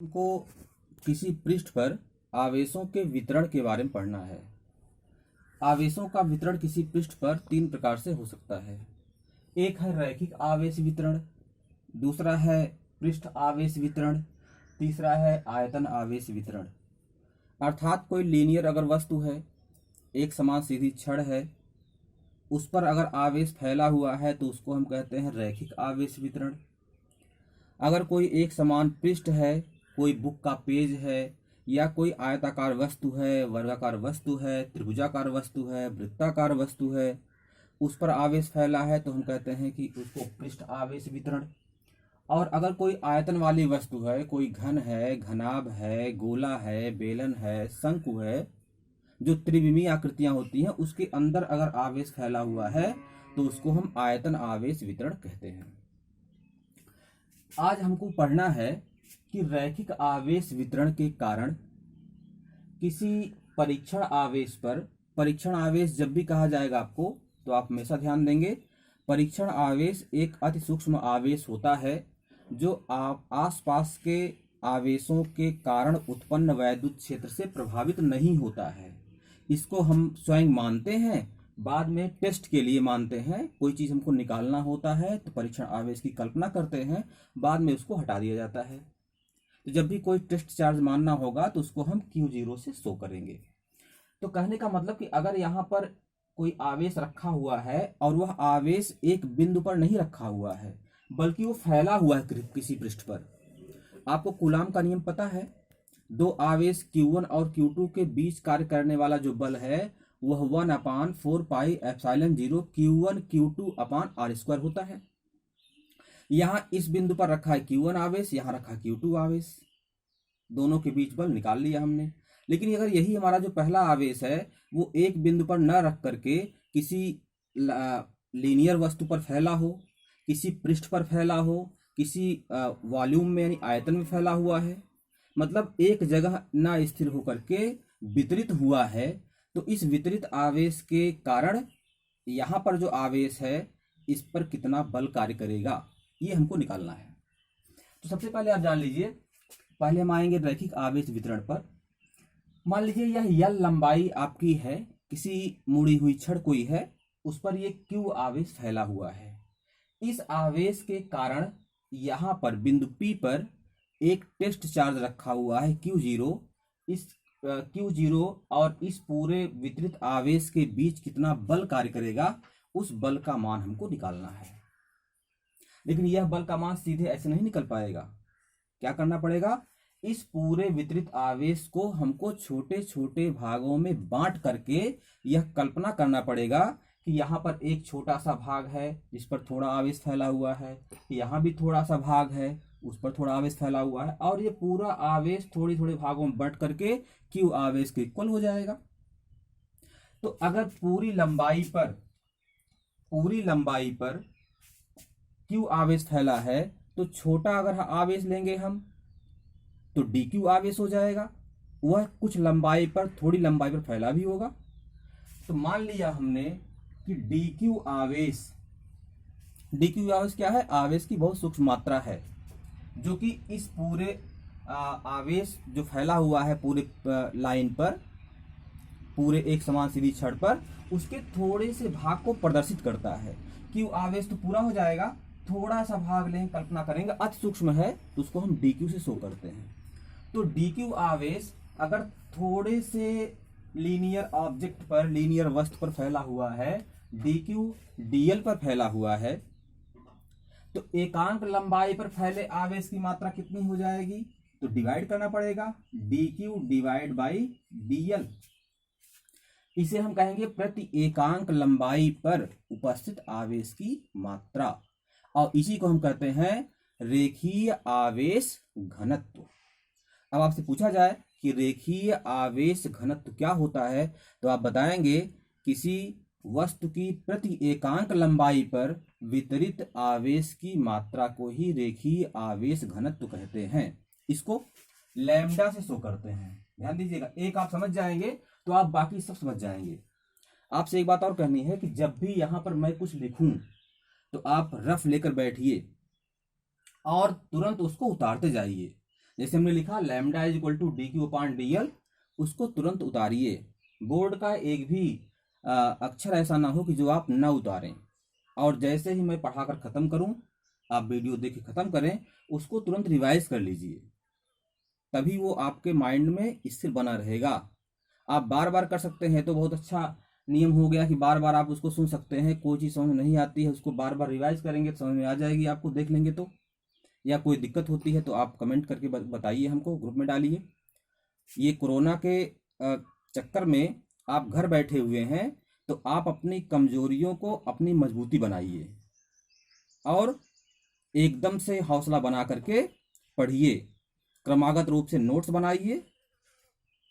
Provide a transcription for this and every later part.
हमको किसी पृष्ठ पर आवेशों के वितरण के बारे में पढ़ना है। आवेशों का वितरण किसी पृष्ठ पर तीन प्रकार से हो सकता है। एक है रैखिक आवेश वितरण, दूसरा है पृष्ठ आवेश वितरण, तीसरा है आयतन आवेश वितरण। अर्थात कोई लीनियर अगर वस्तु है, एक समान सीधी छड़ है, उस पर अगर आवेश फैला हुआ है तो उसको हम कहते हैं रैखिक आवेश वितरण। अगर कोई एक समान पृष्ठ है, कोई बुक का पेज है, या कोई आयताकार वस्तु है, वर्गाकार वस्तु है, त्रिभुजाकार वस्तु है, वृत्ताकार वस्तु है, उस पर आवेश फैला है तो हम कहते हैं कि उसको पृष्ठ आवेश वितरण। और अगर कोई आयतन वाली वस्तु है, कोई घन है, घनाभ है, गोला है, बेलन है, शंकु है, जो त्रिविमीय आकृतियां होती हैं, उसके अंदर अगर आवेश फैला हुआ है तो उसको हम आयतन आवेश वितरण कहते हैं। आज हमको पढ़ना है कि रैखिक आवेश वितरण के कारण किसी परीक्षण आवेश पर, परीक्षण आवेश जब भी कहा जाएगा आपको तो आप हमेशा ध्यान देंगे, परीक्षण आवेश एक अति सूक्ष्म आवेश होता है जो आप आसपास के आवेशों के कारण उत्पन्न वैद्युत क्षेत्र से प्रभावित नहीं होता है। इसको हम स्वयं मानते हैं, बाद में टेस्ट के लिए मानते हैं। कोई चीज हमको निकालना होता है तो परीक्षण आवेश की कल्पना करते हैं, बाद में उसको हटा दिया जाता है। तो जब भी कोई टेस्ट चार्ज मानना होगा तो उसको हम Q0 से शो करेंगे। तो कहने का मतलब कि अगर यहाँ पर कोई आवेश रखा हुआ है और वह आवेश एक बिंदु पर नहीं रखा हुआ है बल्कि वो फैला हुआ है किसी पृष्ठ पर। आपको कूलाम का नियम पता है, दो आवेश Q1 और Q2 के बीच कार्य करने वाला जो बल है वह 1/4πε0 Q1 Q2 R² होता है। यहाँ इस बिंदु पर रखा है Q1 आवेश, यहाँ रखा Q2 आवेश, दोनों के बीच बल निकाल लिया हमने। लेकिन अगर यही हमारा जो पहला आवेश है वो एक बिंदु पर न रख करके किसी लीनियर वस्तु पर फैला हो, किसी पृष्ठ पर फैला हो, किसी वॉल्यूम में यानी आयतन में फैला हुआ है, मतलब एक जगह न स्थिर होकर के वितरित हुआ है, तो इस वितरित आवेश के कारण यहाँ पर जो आवेश है इस पर कितना बल कार्य करेगा ये हमको निकालना है। तो सबसे पहले आप जान लीजिए, पहले हम आएंगे रैखिक आवेश वितरण पर। मान लीजिए यह L लंबाई आपकी है, किसी मुड़ी हुई छड़ कोई है, उस पर ये Q आवेश फैला हुआ है। इस आवेश के कारण यहाँ पर बिंदु P पर एक टेस्ट चार्ज रखा हुआ है Q0। इस Q0 और इस पूरे वितरित आवेश के बीच कितना बल कार्य करेगा, उस बल का मान हमको निकालना है। लेकिन यह बल का मान सीधे ऐसे नहीं निकल पाएगा, क्या करना पड़ेगा, इस पूरे वितरित आवेश को हमको छोटे छोटे भागों में बांट करके यह कल्पना करना पड़ेगा कि यहाँ पर एक छोटा सा भाग है जिस पर थोड़ा आवेश फैला हुआ है, यहाँ भी थोड़ा सा भाग है उस पर थोड़ा आवेश फैला हुआ है, और ये पूरा आवेश थोड़े थोड़े भागों में बंट करके Q आवेश के इक्वल हो जाएगा। तो अगर पूरी लंबाई पर Q आवेश फैला है तो छोटा अगर आवेश लेंगे हम तो dQ आवेश हो जाएगा, वह कुछ लंबाई पर, थोड़ी लंबाई पर फैला भी होगा। तो मान लिया हमने कि dQ आवेश क्या है, आवेश की बहुत सूक्ष्म मात्रा है जो कि इस पूरे आवेश जो फैला हुआ है पूरे लाइन पर, पूरे एक समान सीधी छड़ पर, उसके थोड़े से भाग को प्रदर्शित करता है। Q आवेश तो पूरा हो जाएगा, थोड़ा सा भाग लें, कल्पना करेंगे अति सूक्ष्म है तो उसको हम dQ से शो करते हैं। तो dQ आवेश अगर थोड़े से लीनियर ऑब्जेक्ट पर, लीनियर वस्तु पर फैला हुआ है, dQ dl पर फैला हुआ है, तो एकांक लंबाई पर फैले आवेश की मात्रा कितनी हो जाएगी, तो डिवाइड करना पड़ेगा, dQ डिवाइड बाई dl। इसे हम कहेंगे प्रति एकांक लंबाई पर उपस्थित आवेश की मात्रा, और इसी को हम कहते हैं रेखीय आवेश घनत्व। अब आपसे पूछा जाए कि रेखीय आवेश घनत्व क्या होता है, तो आप बताएंगे किसी वस्तु की प्रति एकांक लंबाई पर वितरित आवेश की मात्रा को ही रेखीय आवेश घनत्व कहते हैं। इसको लैम्डा से शो करते हैं। ध्यान दीजिएगा, एक आप समझ जाएंगे तो आप बाकी सब समझ जाएंगे। आपसे एक बात और कहनी है कि जब भी यहां पर मैं कुछ लिखूं तो आप रफ लेकर बैठिए और तुरंत उसको उतारते जाइए। जैसे हमने लिखा lambda is equal to D Q upon D L, उसको तुरंत उतारिए। बोर्ड का एक भी अक्षर ऐसा ना हो कि जो आप न उतारें, और जैसे ही मैं पढ़ाकर ख़त्म करूं, आप वीडियो देख के ख़त्म करें, उसको तुरंत रिवाइज कर लीजिए, तभी वो आपके माइंड में स्थिर बना रहेगा। आप बार बार कर सकते हैं तो बहुत अच्छा नियम हो गया कि बार बार आप उसको सुन सकते हैं। कोई चीज़ समझ में नहीं आती है, उसको बार बार रिवाइज करेंगे तो समझ में आ जाएगी आपको, देख लेंगे तो। या कोई दिक्कत होती है तो आप कमेंट करके बताइए, हमको ग्रुप में डालिए। ये कोरोना के चक्कर में आप घर बैठे हुए हैं, तो आप अपनी कमजोरियों को अपनी मजबूती बनाइए और एकदम से हौसला बना करके पढ़िए। क्रमागत रूप से नोट्स बनाइए,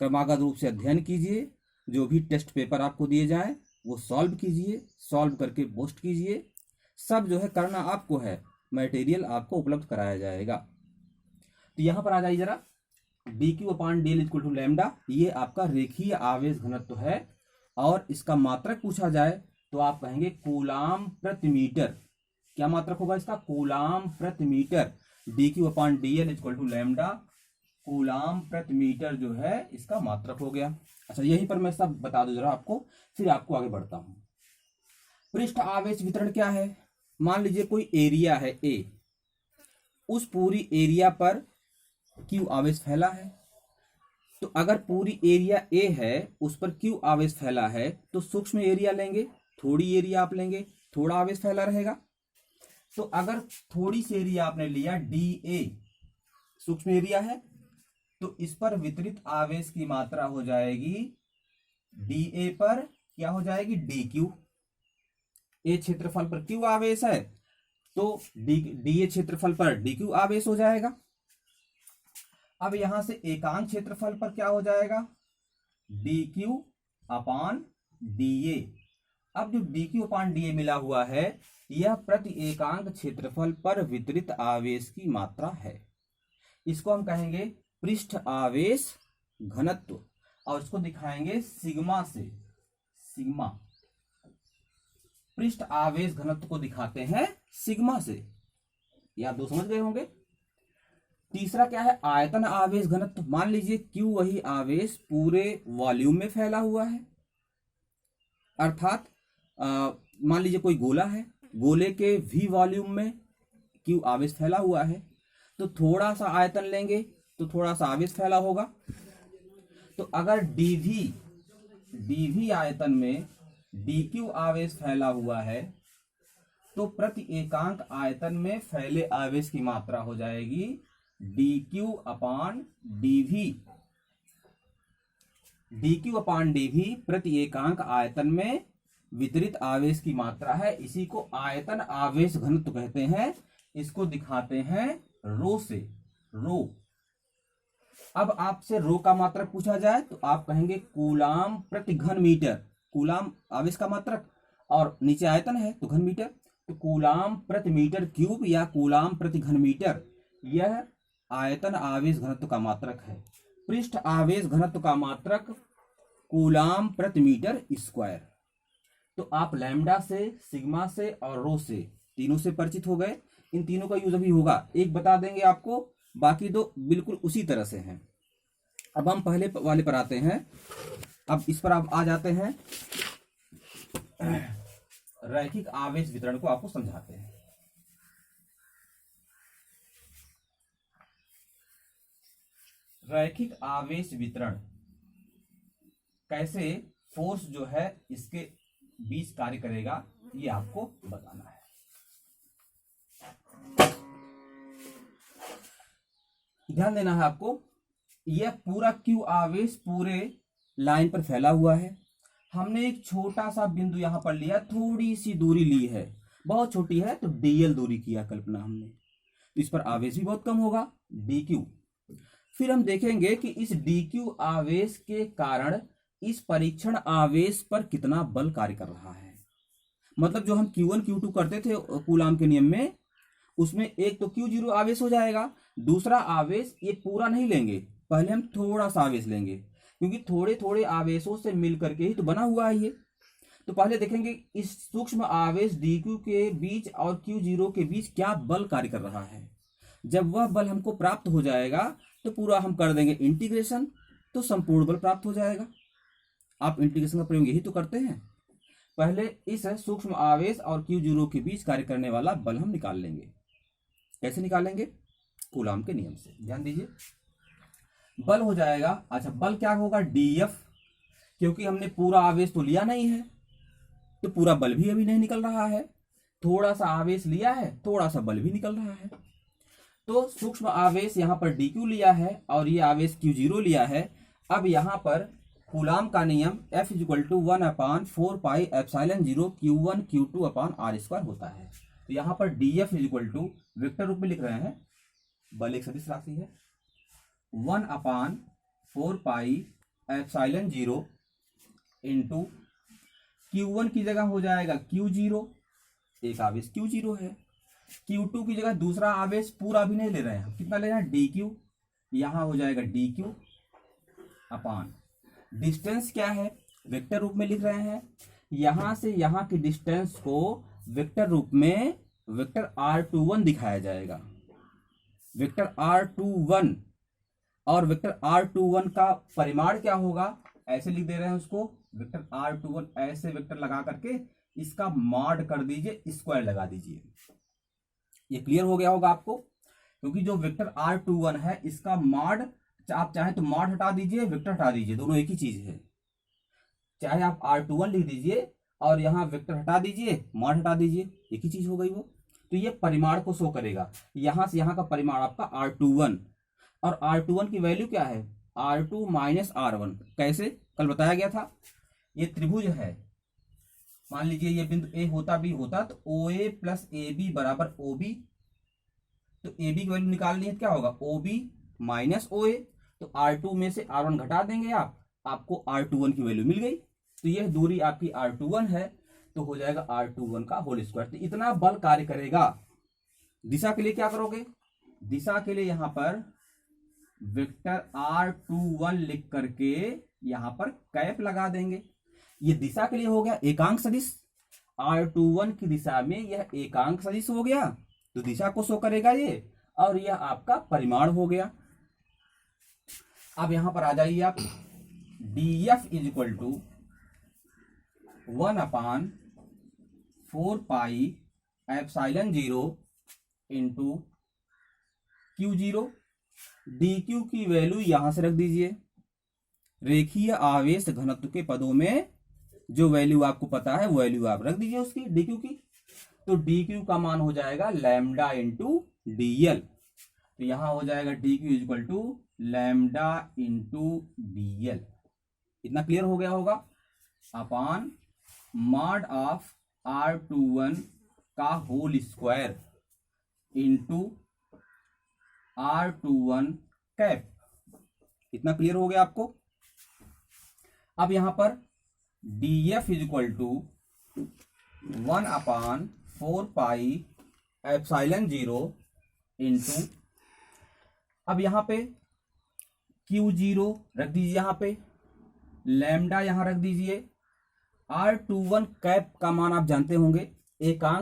क्रमागत रूप से अध्ययन कीजिए, जो भी टेस्ट पेपर आपको दिए जाएं वो सॉल्व कीजिए, सॉल्व करके पोस्ट कीजिए। सब जो है करना आपको है, मटेरियल आपको उपलब्ध कराया जाएगा। तो यहाँ पर आ जाइए जरा, D Q upon D L equal to lambda, ये आपका रेखीय आवेश घनत्व है, और इसका मात्रक पूछा जाए तो आप कहेंगे कूलाम प्रति मीटर। क्या मात्रक होगा इसका? कूलाम प्रति metre. D Q upon D L equal to lambda, coulomb प्रति मीटर जो है इसका मात्रक हो गया। अच्छा, यहीं पर मैं सब बता दूं जरा आपको, फिर आपको आगे बढ़ता हूं। पृष्ठ आवेश वितरण क्या है? मान लीजिए कोई एरिया है ए, उस पूरी एरिया पर क्यू आवेश फैला है। तो अगर पूरी एरिया ए है, उस पर क्यू आवेश फैला है, तो सूक्ष्म एरिया लेंगे, थोड़ी एरिया आप लेंगे, थोड़ा आवेश फैला रहेगा। तो अगर थोड़ी सी एरिया आपने लिया डी ए, सूक्ष्म एरिया है, तो इस पर वितरित आवेश की मात्रा हो जाएगी डी ए पर क्या हो जाएगी? D Q. ए क्षेत्रफल पर क्यू आवेश है, तो डी ए क्षेत्रफल पर डी क्यू आवेश हो जाएगा। अब यहां से एकांक क्षेत्रफल पर क्या हो जाएगा? D Q upon D A. अब जो D Q upon D A मिला हुआ है, यह प्रति एकांक क्षेत्रफल पर वितरित आवेश की मात्रा है। इसको हम कहेंगे पृष्ठ आवेश घनत्व, और इसको दिखाएंगे सिग्मा से। सिग्मा, पृष्ठ आवेश घनत्व को दिखाते हैं सिग्मा से। ये आप दो समझ गए होंगे। तीसरा क्या है? आयतन आवेश घनत्व। मान लीजिए क्यू वही आवेश पूरे वॉल्यूम में फैला हुआ है, अर्थात मान लीजिए कोई गोला है, गोले के वी वॉल्यूम में क्यू आवेश फैला हुआ है, तो थोड़ा सा आयतन लेंगे तो थोड़ा सा आवेश फैला होगा। तो अगर डीवी आयतन में डी क्यू आवेश फैला हुआ है, तो प्रति एकांक आयतन में फैले आवेश की मात्रा हो जाएगी डी क्यू अपान डीवी। डी क्यू अपान डीवी प्रति एकांक आयतन में वितरित आवेश की मात्रा है। इसी को आयतन आवेश घनत्व कहते हैं। इसको दिखाते हैं रो से, रो। अब आपसे रो का मात्रक पूछा जाए तो आप कहेंगे कूलाम प्रति घन मीटर। कूलाम आवेश का मात्रक और नीचे आयतन है तो घन मीटर, तो कूलाम प्रति मीटर क्यूब या कूलाम प्रति घन मीटर, यह आयतन आवेश घनत्व का मात्रक है। पृष्ठ आवेश घनत्व का मात्रक कूलाम प्रति मीटर स्क्वायर। तो आप लैम्डा से, सिग्मा से और रो से, तीनों से परिचित हो गए। इन तीनों का यूज अभी होगा, एक बता देंगे आपको, बाकी दो बिल्कुल उसी तरह से हैं। अब हम पहले वाले पर आते हैं। अब इस पर आप आ जाते हैं, रैखिक आवेश वितरण को आपको समझाते हैं। रैखिक आवेश वितरण कैसे फोर्स जो है इसके बीच कार्य करेगा, ये आपको बताना है। ध्यान देना है आपको, यह पूरा क्यू आवेश पूरे लाइन पर फैला हुआ है। हमने एक छोटा सा बिंदु यहां पर लिया, थोड़ी सी दूरी ली है, बहुत छोटी है, तो डीएल दूरी किया कल्पना हमने, तो इस पर आवेश भी बहुत कम होगा, डी क्यू। फिर हम देखेंगे कि इस डी क्यू आवेश के कारण इस परीक्षण आवेश पर कितना बल कार्य कर रहा है। मतलब जो हम Q1 Q2 करते थे कूलाम के नियम में, उसमें एक तो Q0 आवेश हो जाएगा, दूसरा आवेश ये पूरा नहीं लेंगे, पहले हम थोड़ा सा आवेश लेंगे, क्योंकि थोड़े थोड़े आवेशों से मिल करके ही तो बना हुआ है ये। तो पहले देखेंगे इस सूक्ष्म आवेश dq के बीच और Q0 के बीच क्या बल कार्य कर रहा है। जब वह बल हमको प्राप्त हो जाएगा तो पूरा हम कर देंगे इंटीग्रेशन, तो संपूर्ण बल प्राप्त हो जाएगा। आप इंटीग्रेशन का प्रयोग यही तो करते हैं। पहले इस सूक्ष्म आवेश और Q0 के बीच कार्य करने वाला बल हम निकाल लेंगे। कैसे निकालेंगे? कूलाम के नियम से। ध्यान दीजिए, बल हो जाएगा, अच्छा बल क्या होगा? DF, क्योंकि हमने पूरा आवेश तो लिया नहीं है, तो पूरा बल भी अभी नहीं निकल रहा है। थोड़ा सा आवेश लिया है, थोड़ा सा बल भी निकल रहा है। तो सूक्ष्म आवेश यहाँ पर DQ लिया है और ये आवेश Q0 लिया है। अब यहाँ पर कूलाम का नियम F = 1/4 pi epsilon 0 Q1 Q2/r² होता है। तो यहाँ पर DF = वेक्टर रूप में लिख रहे हैं, बल एक सदिश राशि है, 1/4 पाई एप्सिलॉन 0 इंटू Q1 की जगह हो जाएगा Q0, एक आवेश Q0 है। Q2 की जगह दूसरा आवेश पूरा भी नहीं ले रहे हैं, कितना ले रहे हैं? DQ, यहां हो जाएगा DQ अपान डिस्टेंस क्या है? वेक्टर रूप में लिख रहे हैं। यहां से यहां की डिस्टेंस को वेक्टर रूप में वेक्टर R21 दिखाया जाएगा। वेक्टर R21 और वेक्टर R21 का परिमाण क्या होगा? ऐसे लिख दे रहे हैं उसको, वेक्टर R21 ऐसे वेक्टर लगा करके इसका मॉड कर दीजिए, स्क्वायर लगा दीजिए। ये क्लियर हो गया होगा आपको, क्योंकि जो वेक्टर R21 है इसका मॉड, आप चाहे तो मॉड हटा दीजिए, वेक्टर हटा दीजिए, दोनों एक ही चीज है। चाहे आप R21 लिख दीजिए और यहाँ वेक्टर हटा दीजिए, मॉड हटा दीजिए, एक ही चीज हो गई वो। तो ये परिमाण को शो करेगा। यहां से यहां का परिमाण आपका R21, और R21 की वैल्यू क्या है? R2 - R1। कैसे? कल बताया गया था। ये त्रिभुज है, मान लीजिए ये बिंदु A होता B होता, तो OA + AB = OB। तो AB की वैल्यू निकालनी है, क्या होगा? OB - OA। तो R2 में से R1 घटा देंगे आप, आपको R21 की वैल्यू मिल गई। तो यह दूरी आपकी R21 है, तो हो जाएगा R21 का होल स्क्वायर। तो इतना बल कार्य करेगा। दिशा के लिए क्या करोगे? दिशा के लिए यहां पर वेक्टर R21 लिख करके यहां पर कैप लगा देंगे। ये दिशा के लिए हो गया एकांक सदिश। R21 की दिशा में यह एकांक सदिश हो गया, तो दिशा को शो करेगा ये, और यह आपका परिमाण हो गया। अब यहां पर आ जाइए आप, DF = 1/4 pi epsilon 0 into Q0। DQ की वैल्यू यहां से रख दीजिए। रेखीय आवेश घनत्व के पदों में जो वैल्यू आपको पता है वो वैल्यू आप रख दीजिए उसकी, DQ की। तो DQ का मान हो जाएगा लैम्डा इंटू DL। तो यहां हो जाएगा DQ = लैम्डा इंटू DL। इतना क्लियर हो गया होगा। अपान मॉड ऑफ R21 का whole square into R21 cap. इतना क्लियर हो गया आपको। अब यहां पर DF = 1/4 पाई एप्सिलॉन 0 इंटू, अब यहां पे Q0 रख दीजिए, यहां पे लैम्डा यहां रख दीजिए। R21 कैप का मान आप जानते होंगे, एकांक